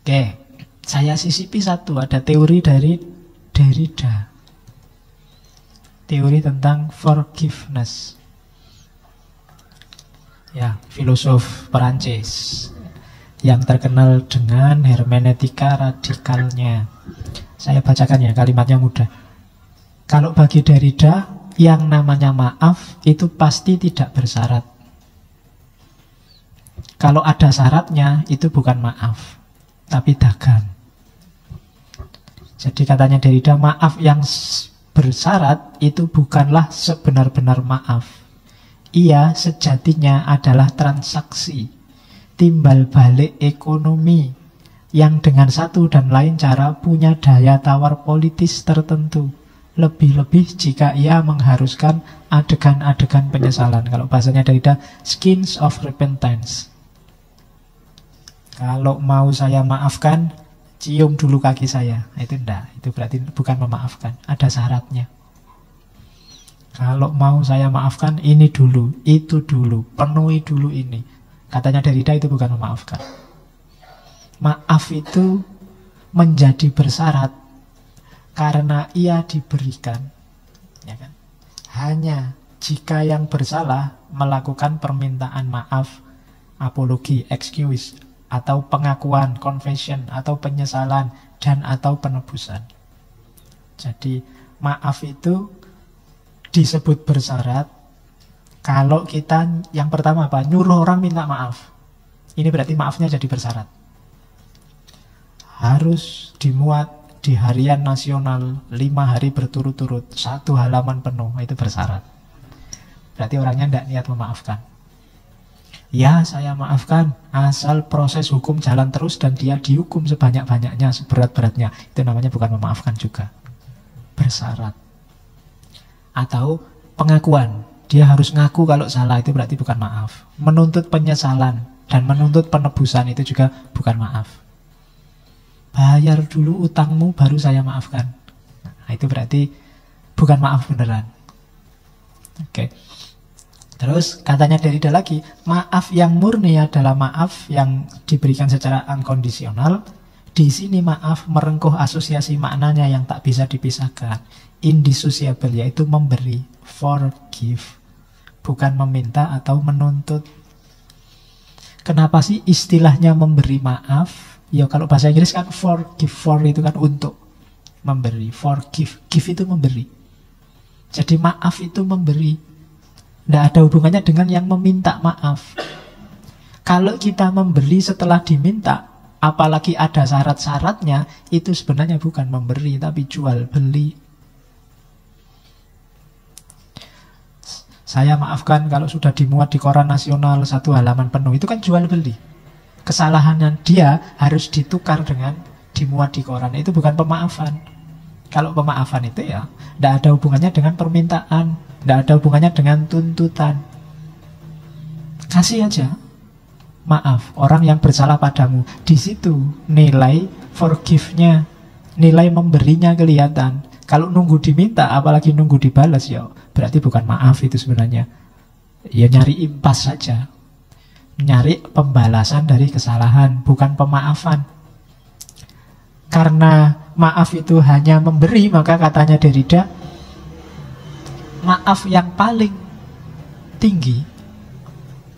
Oke, saya sisipi satu, ada teori dari Derrida. Teori tentang forgiveness. Ya, filosof Perancis yang terkenal dengan hermeneutika radikalnya. Saya bacakan ya, kalimatnya mudah. Kalau bagi Derrida, yang namanya maaf itu pasti tidak bersyarat. Kalau ada syaratnya, itu bukan maaf, tapi dagang. Jadi katanya Derrida, maaf yang bersyarat itu bukanlah sebenar-benar maaf. Ia sejatinya adalah transaksi, timbal balik ekonomi, yang dengan satu dan lain cara punya daya tawar politis tertentu. Lebih-lebih jika ia mengharuskan adegan-adegan penyesalan. Kalau bahasanya Derrida, skins of repentance. Kalau mau saya maafkan, cium dulu kaki saya. Itu enggak, itu berarti bukan memaafkan, ada syaratnya. Kalau mau saya maafkan, ini dulu, itu dulu, penuhi dulu ini. Katanya Derrida, itu bukan memaafkan. Maaf itu menjadi bersyarat karena ia diberikan, ya kan? Hanya jika yang bersalah melakukan permintaan maaf, apologi, excuse, atau pengakuan, confession, atau penyesalan, dan atau penebusan. Jadi maaf itu disebut bersyarat kalau kita, yang pertama apa? Nyuruh orang minta maaf. Ini berarti maafnya jadi bersyarat. Harus dimuat di harian nasional 5 hari berturut-turut, 1 halaman penuh, itu bersyarat. Berarti orangnya tidak niat memaafkan. Ya, saya maafkan, asal proses hukum jalan terus dan dia dihukum sebanyak-banyaknya, seberat-beratnya. Itu namanya bukan memaafkan juga, bersyarat. Atau pengakuan, dia harus ngaku kalau salah, itu berarti bukan maaf. Menuntut penyesalan dan menuntut penebusan itu juga bukan maaf. Bayar dulu utangmu baru saya maafkan. Nah, itu berarti bukan maaf beneran. Oke. Terus katanya Derrida lagi, maaf yang murni adalah maaf yang diberikan secara unkondisional. Di sini maaf merengkuh asosiasi maknanya yang tak bisa dipisahkan. Indissociable, yaitu memberi, forgive, bukan meminta atau menuntut. Kenapa sih istilahnya memberi maaf? Ya kalau bahasa Inggris kan forgive, for itu kan untuk memberi, forgive, give itu memberi. Jadi maaf itu memberi, tidak ada hubungannya dengan yang meminta maaf. Kalau kita memberi setelah diminta, apalagi ada syarat-syaratnya, itu sebenarnya bukan memberi tapi jual beli. Saya maafkan kalau sudah dimuat di koran nasional 1 halaman penuh, itu kan jual beli. Kesalahannya dia harus ditukar dengan dimuat di koran. Itu bukan pemaafan. Kalau pemaafan itu ya tidak ada hubungannya dengan permintaan, tidak ada hubungannya dengan tuntutan. Kasih aja maaf orang yang bersalah padamu. Di situ nilai forgive-nya, nilai memberinya kelihatan. Kalau nunggu diminta, apalagi nunggu dibalas, ya berarti bukan maaf itu sebenarnya. Ya nyari impas saja, nyari pembalasan dari kesalahan, bukan pemaafan. Karena maaf itu hanya memberi, maka katanya Derrida, maaf yang paling tinggi,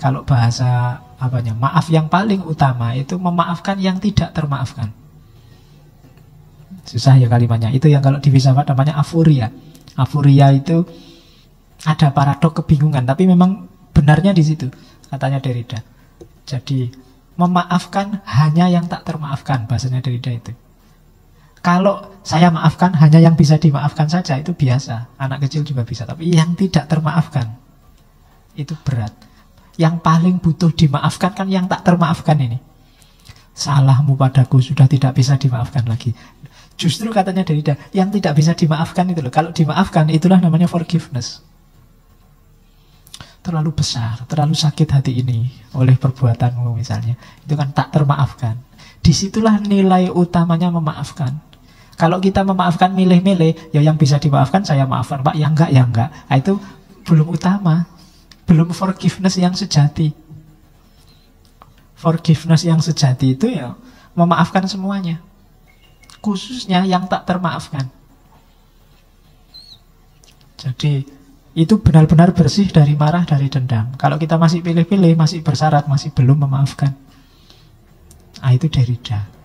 kalau bahasa apanya, maaf yang paling utama itu memaafkan yang tidak termaafkan. Susah ya kalimatnya. Itu yang kalau di filsafat namanya afuria. Afuria itu ada paradok, kebingungan, tapi memang benarnya di situ, katanya Derrida. Jadi memaafkan hanya yang tak termaafkan, bahasanya Derrida itu. Kalau saya maafkan hanya yang bisa dimaafkan saja, itu biasa, anak kecil juga bisa. Tapi yang tidak termaafkan, itu berat. Yang paling butuh dimaafkan kan yang tak termaafkan ini. Salahmu padaku sudah tidak bisa dimaafkan lagi. Justru katanya Derrida, yang tidak bisa dimaafkan itu loh. Kalau dimaafkan, itulah namanya forgiveness. Terlalu besar, terlalu sakit hati ini oleh perbuatanmu misalnya, itu kan tak termaafkan. Disitulah nilai utamanya memaafkan. Kalau kita memaafkan milih-milih, ya yang bisa dimaafkan saya maafkan, Pak, yang enggak, ya enggak. Nah, itu belum utama, belum forgiveness yang sejati. Forgiveness yang sejati itu ya memaafkan semuanya, khususnya yang tak termaafkan. Jadi itu benar-benar bersih dari marah, dari dendam. Kalau kita masih pilih-pilih, masih bersyarat, masih belum memaafkan, itu Derrida.